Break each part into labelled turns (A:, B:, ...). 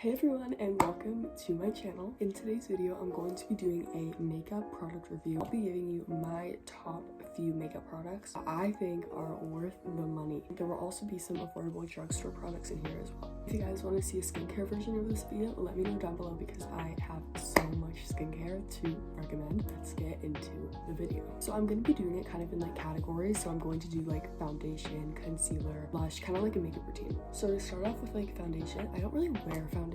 A: Hey everyone, and welcome to my channel. In today's video, I'm going to be doing a makeup product review. I'll be giving you my top few makeup products I think are worth the money. There will also be some affordable drugstore products in here as well. If you guys want to see a skincare version of this video, let me know down below because I have so much skincare to recommend. Let's get into the video. So I'm going to be doing it kind of in like categories. So I'm going to do like foundation, concealer, blush, kind of like a makeup routine. So to start off with like foundation, I don't really wear foundation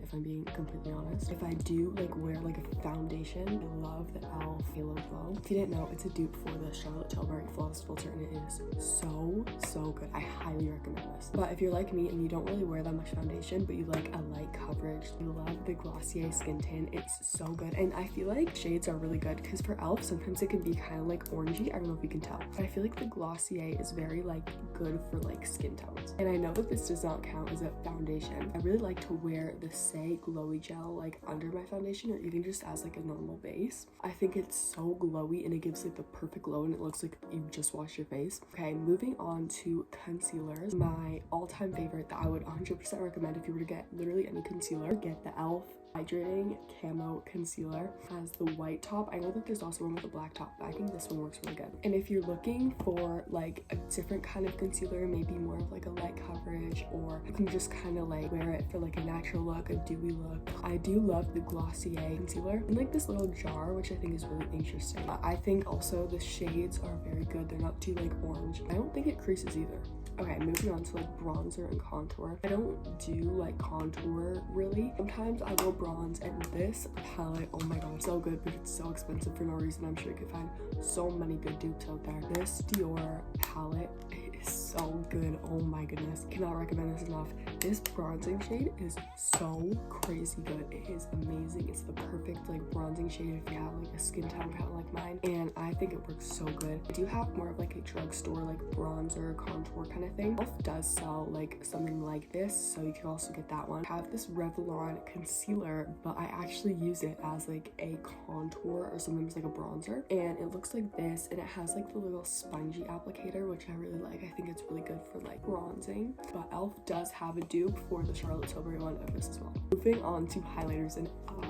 A: if I'm being completely honest. If I do like wear like a foundation, I love the e.l.f. Halo Glow. If you didn't know, it's a dupe for the Charlotte Tilbury Flawless Filter and it is so good. I highly recommend this. But if you're like me and you don't really wear that much foundation but you like a light coverage, you love the Glossier skin tint, it's so good. And I feel like shades are really good because for e.l.f. sometimes it can be kind of like orangey. I don't know if you can tell, but I feel like the Glossier is very like good for like skin tones. And I know that this does not count as a foundation. I really like to wear the Say Glowy Gel like under my foundation or even just as like a normal base. I think it's so glowy and it gives like the perfect glow and it looks like you just washed your face. Okay, moving on to concealers. My all-time favorite that I would 100% recommend if you were to get literally any concealer, get the e.l.f. Hydrating Camo Concealer. Has the white top. I know that there's also one with a black top, but I think this one works really good. And if you're looking for like a different kind of concealer, maybe more of like a light coverage, or you can just kind of like wear it for like a natural look, a dewy look, I do love the Glossier concealer in like this little jar, which I think is really interesting. I think also the shades are very good. They're not too like orange. I don't think it creases either. Okay, moving on to like bronzer and contour. I don't do like contour really. Sometimes I will bronze, and this palette, oh my god, so good, but it's so expensive for no reason. I'm sure you could find so many good dupes out there. This Dior palette is so good. Oh my goodness, cannot recommend this enough. This bronzing shade is so crazy good. It is amazing. It's the perfect like bronzing shade if you have like a skin tone kind of like mine, and I think it works so good. I do have more of like a drugstore like bronzer contour kind of thing. e.l.f. does sell like something like this, so you can also get that one. I have this Revlon concealer, but I actually use it as like a contour or sometimes like a bronzer, and it looks like this, and it has like the little spongy applicator, which I really like. I think it's really good for like bronzing. But e.l.f. does have a dupe for the Charlotte Tilbury one of this as well. Moving on to highlighters, and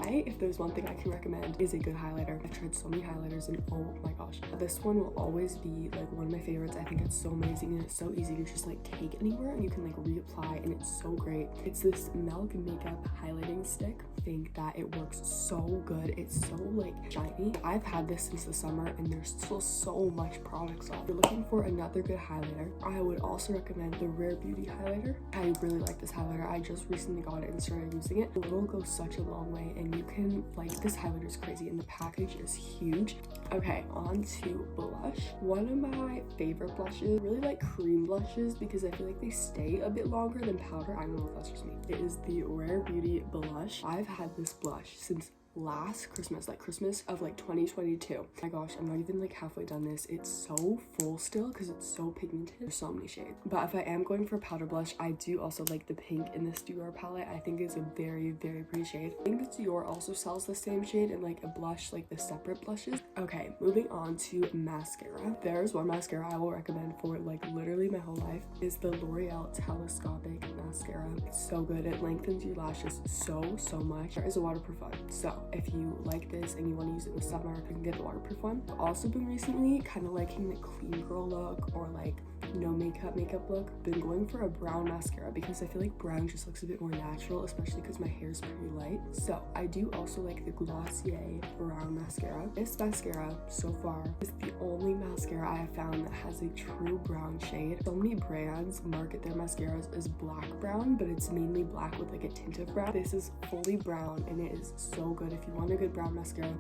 A: if there's one thing I can recommend, is a good highlighter. I've tried so many highlighters and oh my gosh, this one will always be like one of my favorites. I think it's so amazing and it's so easy to just like take anywhere and you can like reapply, and it's so great. It's this Milk Makeup highlighting stick. I think that it works so good. It's so like shiny. I've had this since the summer and there's still so much products on. If you're looking for another good highlighter, I would also recommend the Rare Beauty highlighter. I really like this highlighter. I just recently got it and started using it. It will go such a long way, and you can like, this highlighter is crazy and the package is huge. Okay, on to blush. One of my favorite blushes, really like cream blushes because I feel like they stay a bit longer than powder. I don't know if that's just me. It is the Rare Beauty blush. I've had this blush since last Christmas, like Christmas of like 2022. Oh my gosh, I'm not even like halfway done this. It's so full still because it's so pigmented. There's so many shades. But if I am going for powder blush, I do also like the pink in this Dior palette. I think it's a very pretty shade. I think that Dior also sells the same shade in like a blush, like the separate blushes. Okay, moving on to mascara. There's one mascara I will recommend for like literally my whole life, is the L'Oreal Telescopic Mascara. It's so good. It lengthens your lashes so much. There is a waterproof one, so if you like this and you want to use it in the summer, you can get the waterproof one. I've also been recently kind of liking the clean girl look or like no makeup look. Been going for a brown mascara because I feel like brown just looks a bit more natural, especially because my hair is pretty light. So I do also like the Glossier brown mascara. This mascara so far is the only mascara I have found that has a true brown shade. So many brands market their mascaras as black brown, but it's mainly black with like a tint of brown. This is fully brown and it is so good. If you want a good brown mascara,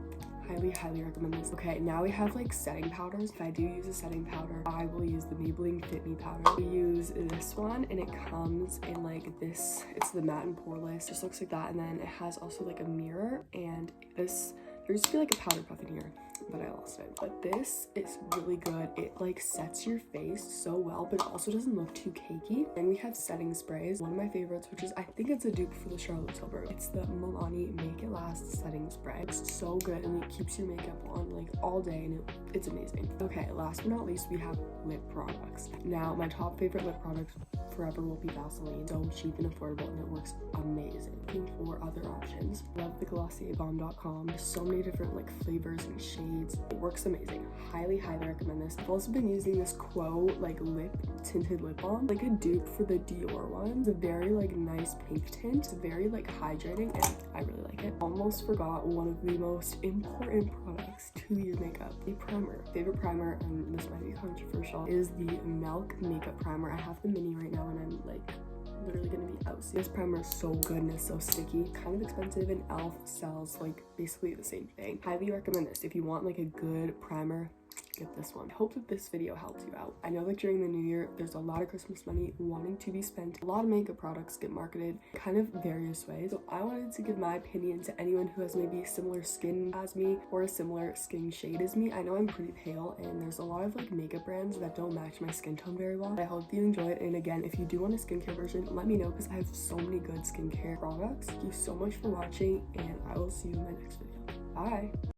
A: highly recommend this. Okay, now we have like setting powders. If I do use a setting powder, I will use the Maybelline Fit Me powder. I use this one and it comes in like this, it's the matte and poreless, just looks like that, and then it has also like a mirror, and this, there used to be like a powder puff in here, but I lost it. But this is really good. It like sets your face so well, but it also doesn't look too cakey. And we have setting sprays. One of my favorites, which is I think it's a dupe for the Charlotte Tilbury. It's the Milani Make It Last setting spray. It's so good and it keeps your makeup on like all day, and it's amazing. Okay, last but not least, we have lip products. Now, my top favorite lip product forever will be Vaseline. So cheap and affordable, and it works amazing. Looking for other options, love the GlossierBomb.com. There's so many different like flavors and shades. It works amazing. Highly recommend this. I've also been using this Quo like lip tinted lip balm, like a dupe for the Dior one. It's a very like nice pink tint. It's very like hydrating, and I really like it. Almost forgot one of the most important products to your makeup, a primer. Favorite primer, and this might be controversial, is the Milk Makeup Primer. I have the mini right now, and I'm like literally gonna be out soon. This primer is so good and it's so sticky. Kind of expensive, and e.l.f. sells like basically the same thing. Highly recommend this. If you want like a good primer, get this one. I hope that this video helped you out. I know that during the new year, there's a lot of Christmas money wanting to be spent. A lot of makeup products get marketed kind of various ways. So I wanted to give my opinion to anyone who has maybe similar skin as me or a similar skin shade as me. I know I'm pretty pale, and there's a lot of like makeup brands that don't match my skin tone very well. I hope you enjoy it. And again, if you do want a skincare version, let me know, because I have so many good skincare products. Thank you so much for watching, and I will see you in my next video. Bye.